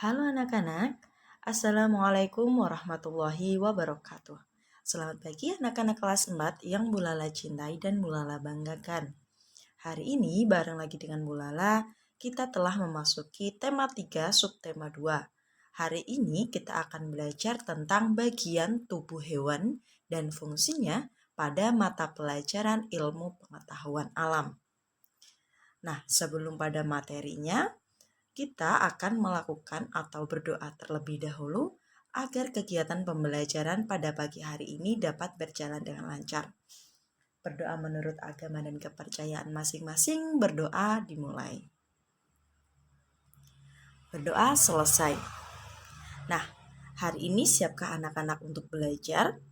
Halo anak-anak, Assalamualaikum warahmatullahi wabarakatuh. Selamat pagi anak-anak kelas 4 yang Bu Lala cintai dan Bu Lala banggakan. Hari ini bareng lagi dengan Bu Lala, kita telah memasuki tema 3 subtema 2. Hari ini kita akan belajar tentang bagian tubuh hewan dan fungsinya pada mata pelajaran ilmu pengetahuan alam. Nah, sebelum pada materinya, kita akan melakukan atau berdoa terlebih dahulu agar kegiatan pembelajaran pada pagi hari ini dapat berjalan dengan lancar. Berdoa menurut agama dan kepercayaan masing-masing, berdoa dimulai. Berdoa selesai. Nah, hari ini siapkah anak-anak untuk belajar?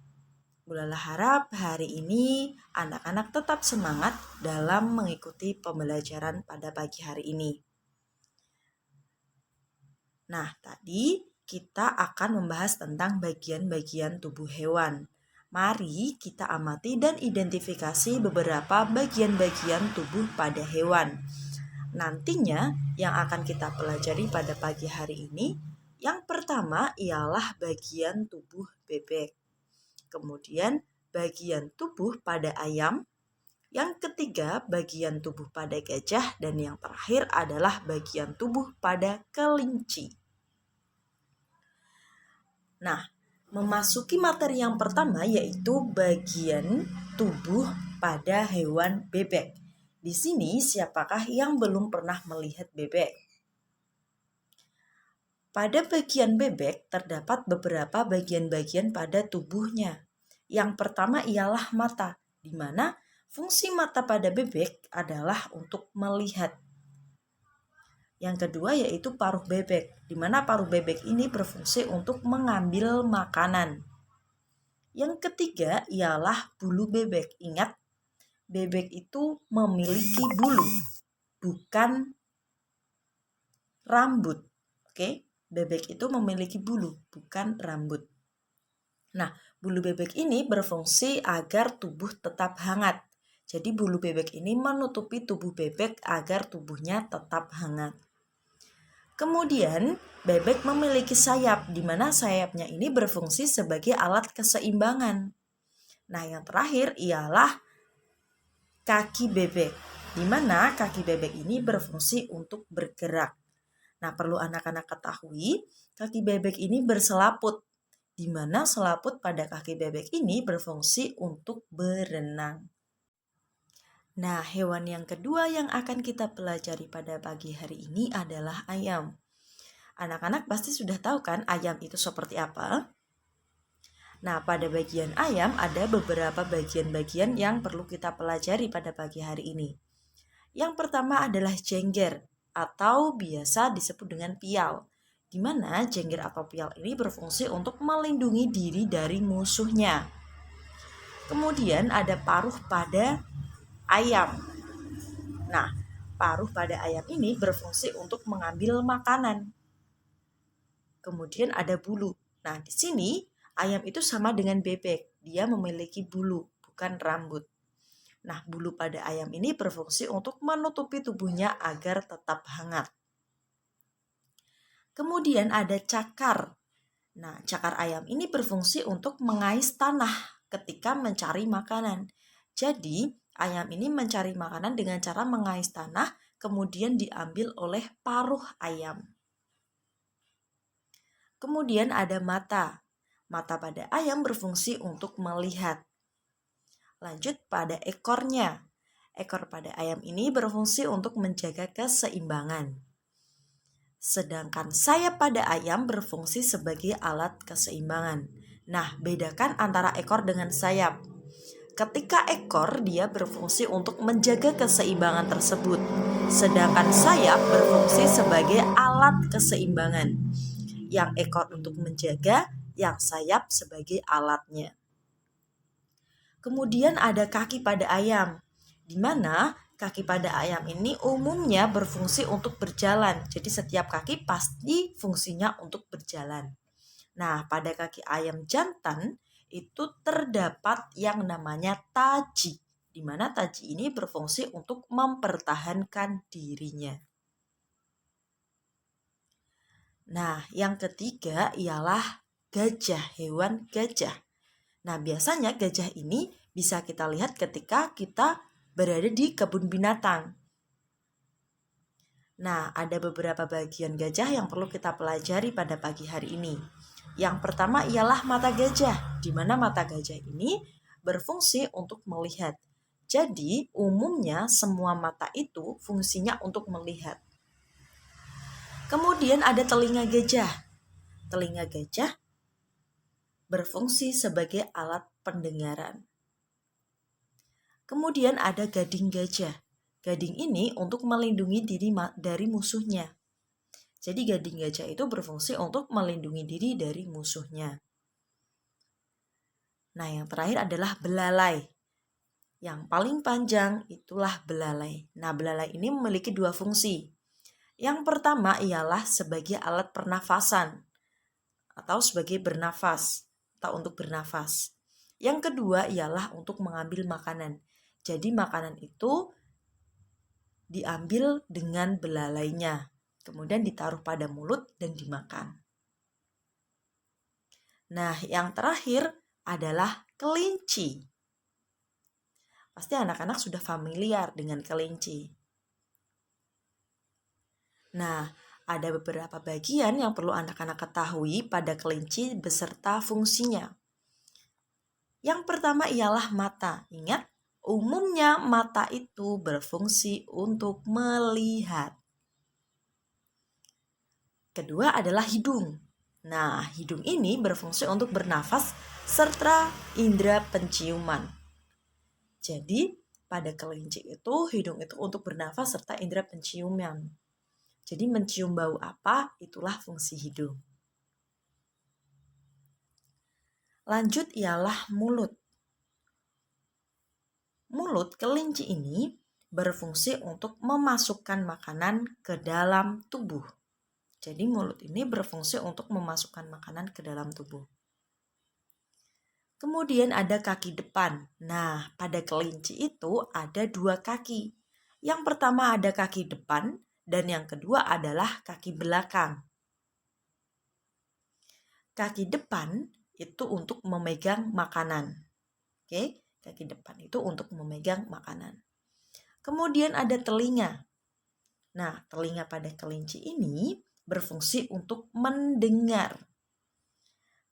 Bu Lala harap hari ini anak-anak tetap semangat dalam mengikuti pembelajaran pada pagi hari ini. Nah, tadi kita akan membahas tentang bagian-bagian tubuh hewan. Mari kita amati dan identifikasi beberapa bagian-bagian tubuh pada hewan. Nantinya yang akan kita pelajari pada pagi hari ini, yang pertama ialah bagian tubuh bebek. Kemudian bagian tubuh pada ayam. Yang ketiga bagian tubuh pada gajah. Dan yang terakhir adalah bagian tubuh pada kelinci. Nah, memasuki materi yang pertama yaitu bagian tubuh pada hewan bebek. Di sini siapakah yang belum pernah melihat bebek? Pada bagian bebek terdapat beberapa bagian-bagian pada tubuhnya. Yang pertama ialah mata, di mana fungsi mata pada bebek adalah untuk melihat. Yang kedua yaitu paruh bebek, di mana paruh bebek ini berfungsi untuk mengambil makanan. Yang ketiga ialah bulu bebek. Ingat, bebek itu memiliki bulu, bukan rambut. Oke, bebek itu memiliki bulu, bukan rambut. Nah, bulu bebek ini berfungsi agar tubuh tetap hangat. Jadi bulu bebek ini menutupi tubuh bebek agar tubuhnya tetap hangat. Kemudian, bebek memiliki sayap, di mana sayapnya ini berfungsi sebagai alat keseimbangan. Nah, yang terakhir ialah kaki bebek, di mana kaki bebek ini berfungsi untuk bergerak. Nah, perlu anak-anak ketahui, kaki bebek ini berselaput, di mana selaput pada kaki bebek ini berfungsi untuk berenang. Nah, hewan yang kedua yang akan kita pelajari pada pagi hari ini adalah ayam. Anak-anak pasti sudah tahu kan ayam itu seperti apa? Nah, pada bagian ayam ada beberapa bagian-bagian yang perlu kita pelajari pada pagi hari ini. Yang pertama adalah jengger atau biasa disebut dengan pial, di mana jengger atau pial ini berfungsi untuk melindungi diri dari musuhnya. Kemudian ada paruh pada ayam. Nah, paruh pada ayam ini berfungsi untuk mengambil makanan. Kemudian ada bulu. Nah, di sini ayam itu sama dengan bebek. Dia memiliki bulu, bukan rambut. Nah, bulu pada ayam ini berfungsi untuk menutupi tubuhnya agar tetap hangat. Kemudian ada cakar. Nah, cakar ayam ini berfungsi untuk mengais tanah ketika mencari makanan. Jadi, ayam ini mencari makanan dengan cara mengais tanah, kemudian diambil oleh paruh ayam. Kemudian ada mata. Mata pada ayam berfungsi untuk melihat. Lanjut pada ekornya. Ekor pada ayam ini berfungsi untuk menjaga keseimbangan. Sedangkan sayap pada ayam berfungsi sebagai alat keseimbangan. Nah, bedakan antara ekor dengan sayap. Ketika ekor dia berfungsi untuk menjaga keseimbangan tersebut. Sedangkan sayap berfungsi sebagai alat keseimbangan. Yang ekor untuk menjaga, yang sayap sebagai alatnya. Kemudian ada kaki pada ayam, di mana kaki pada ayam ini umumnya berfungsi untuk berjalan. Jadi setiap kaki pasti fungsinya untuk berjalan. Nah, pada kaki ayam jantan itu terdapat yang namanya taji, di mana taji ini berfungsi untuk mempertahankan dirinya. Nah, yang ketiga ialah gajah, hewan gajah. Nah, biasanya gajah ini bisa kita lihat ketika kita berada di kebun binatang. Nah, ada beberapa bagian gajah yang perlu kita pelajari pada pagi hari ini. Yang pertama ialah mata gajah, di mana mata gajah ini berfungsi untuk melihat. Jadi, umumnya semua mata itu fungsinya untuk melihat. Kemudian ada telinga gajah. Telinga gajah berfungsi sebagai alat pendengaran. Kemudian ada gading gajah. Gading ini untuk melindungi diri dari musuhnya. Jadi gading gajah itu berfungsi untuk melindungi diri dari musuhnya. Nah, yang terakhir adalah belalai. Yang paling panjang itulah belalai. Nah, belalai ini memiliki dua fungsi. Yang pertama ialah sebagai alat pernafasan atau sebagai bernafas atau untuk bernafas. Yang kedua ialah untuk mengambil makanan. Jadi makanan itu diambil dengan belalainya, kemudian ditaruh pada mulut dan dimakan. Nah, yang terakhir adalah kelinci. Pasti anak-anak sudah familiar dengan kelinci. Nah, ada beberapa bagian yang perlu anak-anak ketahui pada kelinci beserta fungsinya. Yang pertama ialah mata. Ingat, umumnya mata itu berfungsi untuk melihat. Kedua adalah hidung. Nah, hidung ini berfungsi untuk bernafas serta indera penciuman. Jadi, pada kelinci itu, hidung itu untuk bernafas serta indera penciuman. Jadi, mencium bau apa, itulah fungsi hidung. Lanjut ialah mulut. Mulut kelinci ini berfungsi untuk memasukkan makanan ke dalam tubuh. Jadi mulut ini berfungsi untuk memasukkan makanan ke dalam tubuh. Kemudian ada kaki depan. Nah, pada kelinci itu ada dua kaki. Yang pertama ada kaki depan dan yang kedua adalah kaki belakang. Kaki depan itu untuk memegang makanan. Oke, kaki depan itu untuk memegang makanan. Kemudian ada telinga. Nah, telinga pada kelinci ini berfungsi untuk mendengar.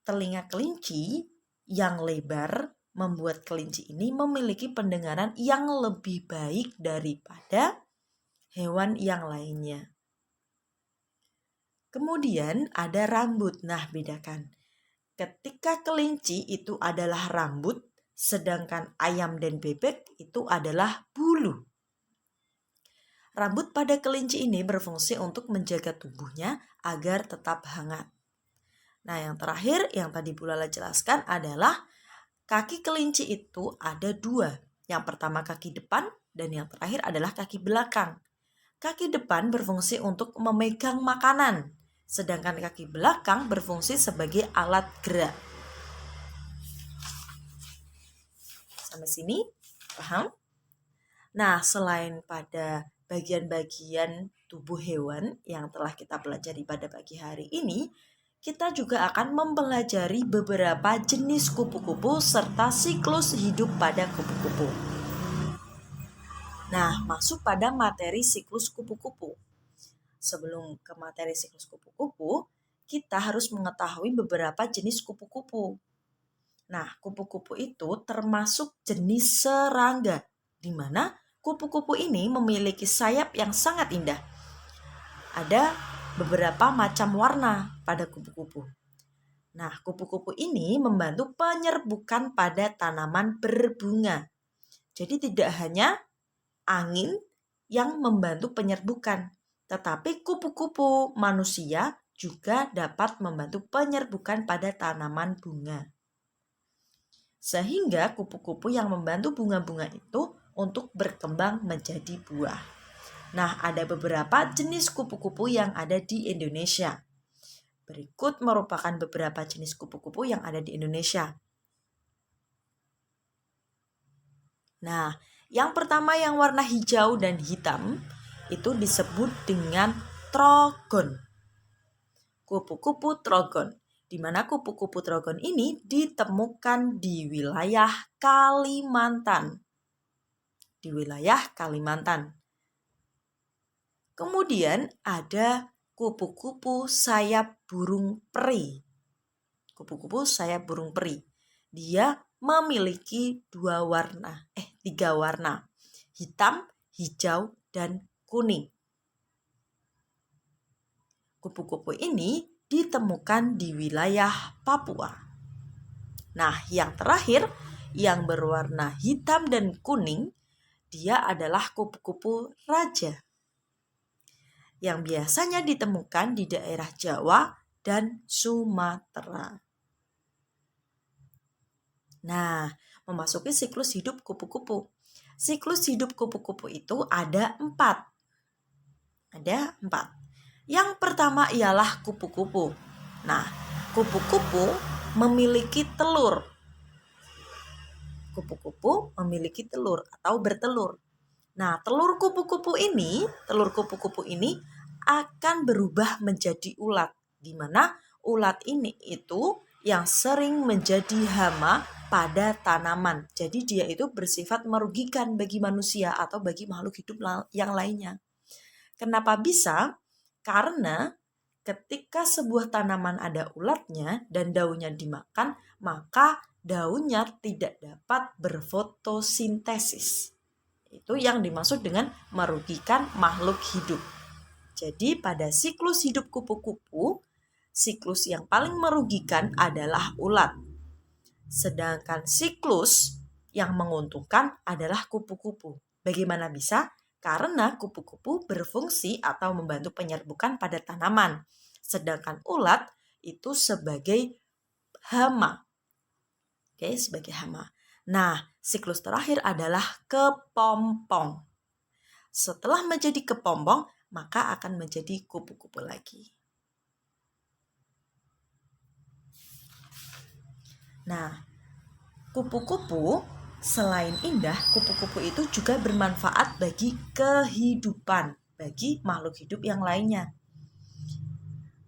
Telinga kelinci yang lebar membuat kelinci ini memiliki pendengaran yang lebih baik daripada hewan yang lainnya. Kemudian ada rambut. Nah, bedakan. Ketika kelinci itu adalah rambut, sedangkan ayam dan bebek itu adalah bulu. Rambut pada kelinci ini berfungsi untuk menjaga tubuhnya agar tetap hangat. Nah, yang terakhir yang tadi Bu Lala jelaskan adalah kaki kelinci itu ada dua. Yang pertama kaki depan dan yang terakhir adalah kaki belakang. Kaki depan berfungsi untuk memegang makanan, sedangkan kaki belakang berfungsi sebagai alat gerak. Sampai sini, paham? Nah, selain pada bagian-bagian tubuh hewan yang telah kita pelajari pada pagi hari ini, kita juga akan mempelajari beberapa jenis kupu-kupu serta siklus hidup pada kupu-kupu. Nah, masuk pada materi siklus kupu-kupu. Sebelum ke materi siklus kupu-kupu, kita harus mengetahui beberapa jenis kupu-kupu. Nah, kupu-kupu itu termasuk jenis serangga, di mana kupu-kupu ini memiliki sayap yang sangat indah. Ada beberapa macam warna pada kupu-kupu. Nah, kupu-kupu ini membantu penyerbukan pada tanaman berbunga. Jadi tidak hanya angin yang membantu penyerbukan, tetapi kupu-kupu manusia juga dapat membantu penyerbukan pada tanaman bunga. Sehingga kupu-kupu yang membantu bunga-bunga itu untuk berkembang menjadi buah. Nah, ada beberapa jenis kupu-kupu yang ada di Indonesia. Berikut merupakan beberapa jenis kupu-kupu yang ada di Indonesia. Nah, yang pertama yang warna hijau dan hitam itu disebut dengan trogon. kupu-kupu trogon, di mana kupu-kupu trogon ini ditemukan di wilayah Kalimantan. Di wilayah Kalimantan. Kemudian ada kupu-kupu sayap burung peri. Kupu-kupu sayap burung peri. Dia memiliki tiga warna. Hitam, hijau, dan kuning. Kupu-kupu ini ditemukan di wilayah Papua. Nah, yang terakhir yang berwarna hitam dan kuning, dia adalah kupu-kupu raja yang biasanya ditemukan di daerah Jawa dan Sumatera. Nah, memasuki siklus hidup kupu-kupu. Siklus hidup kupu-kupu itu ada 4. Yang pertama ialah kupu-kupu. Nah, kupu-kupu memiliki telur. Kupu-kupu memiliki telur atau bertelur. Nah, telur kupu-kupu ini akan berubah menjadi ulat, di mana ulat ini itu yang sering menjadi hama pada tanaman. Jadi dia itu bersifat merugikan bagi manusia atau bagi makhluk hidup yang lainnya. Kenapa bisa? Karena ketika sebuah tanaman ada ulatnya dan daunnya dimakan, maka daunnya tidak dapat berfotosintesis. Itu yang dimaksud dengan merugikan makhluk hidup. Jadi pada siklus hidup kupu-kupu, siklus yang paling merugikan adalah ulat. Sedangkan siklus yang menguntungkan adalah kupu-kupu. Bagaimana bisa? Karena kupu-kupu berfungsi atau membantu penyerbukan pada tanaman. Sedangkan ulat itu sebagai hama. Sebagai hama. Nah, siklus terakhir adalah kepompong. Setelah menjadi kepompong, maka akan menjadi kupu-kupu lagi. Nah, kupu-kupu selain indah, kupu-kupu itu juga bermanfaat bagi kehidupan, bagi makhluk hidup yang lainnya.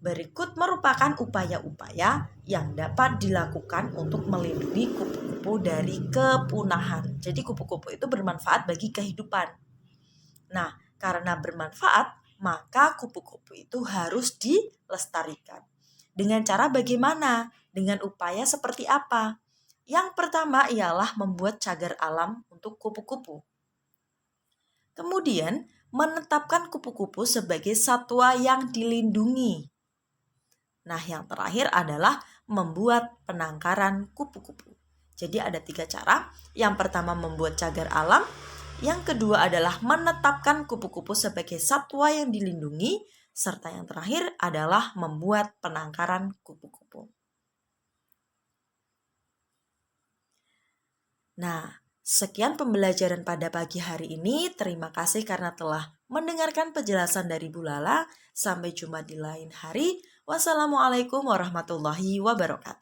Berikut merupakan upaya-upaya yang dapat dilakukan untuk melindungi kupu-kupu dari kepunahan. Jadi kupu-kupu itu bermanfaat bagi kehidupan. Nah, karena bermanfaat, maka kupu-kupu itu harus dilestarikan. Dengan cara bagaimana? Dengan upaya seperti apa? Yang pertama ialah membuat cagar alam untuk kupu-kupu. Kemudian, menetapkan kupu-kupu sebagai satwa yang dilindungi. Nah, yang terakhir adalah membuat penangkaran kupu-kupu. Jadi ada 3 cara. Yang pertama membuat cagar alam. Yang kedua adalah menetapkan kupu-kupu sebagai satwa yang dilindungi. Serta yang terakhir adalah membuat penangkaran kupu-kupu. Nah, sekian pembelajaran pada pagi hari ini. Terima kasih karena telah mendengarkan penjelasan dari Bu Lala. Sampai jumpa di lain hari. Wassalamualaikum warahmatullahi wabarakatuh.